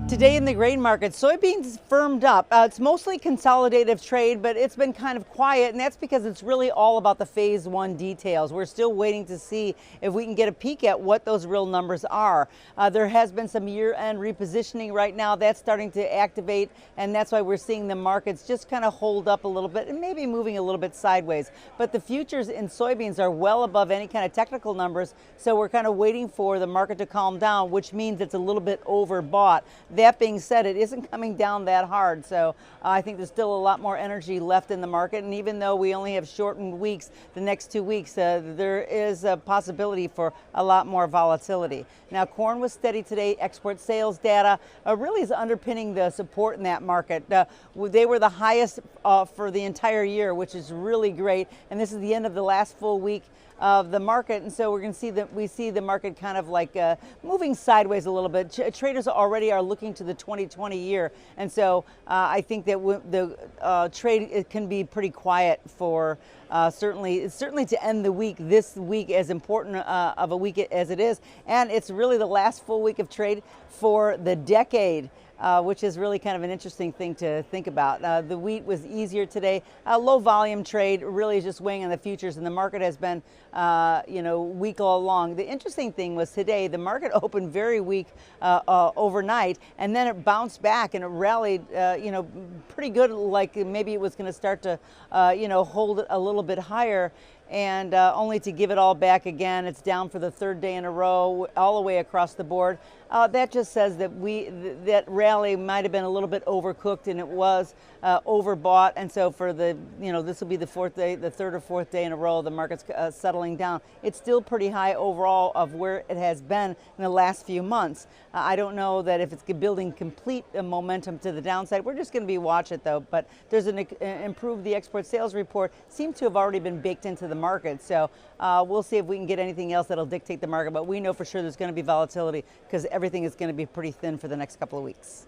Today in the grain market, soybeans firmed up. It's mostly consolidative trade, but it's been kind of quiet, and that's because it's really all about the phase one details. We're still waiting to see if we can get a peek at what those real numbers are. There has been some year-end repositioning right now. That's starting to activate, and that's why we're seeing the markets just kind of hold up a little bit and maybe moving a little bit sideways. But the futures in soybeans are well above any kind of technical numbers, so we're kind of waiting for the market to calm down, which means it's a little bit overbought. That being said, it isn't coming down that hard, so I think there's still a lot more energy left in the market, and even though we only have shortened weeks, the next 2 weeks, there is a possibility for a lot more volatility. Now, corn was steady today. Export sales data really is underpinning the support in that market. They were the highest for the entire year, which is really great, and this is the end of the last full week of the market, and so we're going to see that we see the market kind of like moving sideways a little bit. Traders already are looking to the 2020 year, and so I think that the trade it can be pretty quiet for certainly to end the week. This week, as important of a week as it is, and it's really the last full week of trade for the decade. Which is really kind of an interesting thing to think about. The wheat was easier today. Low volume trade really is just weighing on the futures, and the market has been, weak all along. The interesting thing was today the market opened very weak overnight, and then it bounced back and it rallied, pretty good. Like maybe it was going to start to, hold it a little bit higher. And only to give it all back again. It's down for the third day in a row, all the way across the board. That just says that that rally might have been a little bit overcooked, and it was overbought. And so for this will be the third or fourth day in a row, the market's settling down. It's still pretty high overall of where it has been in the last few months. I don't know that if it's building complete momentum to the downside. We're just going to be watch it though. But there's an improved the export sales report seems to have already been baked into the market. So we'll see if we can get anything else that'll dictate the market. But we know for sure there's going to be volatility because everything is going to be pretty thin for the next couple of weeks.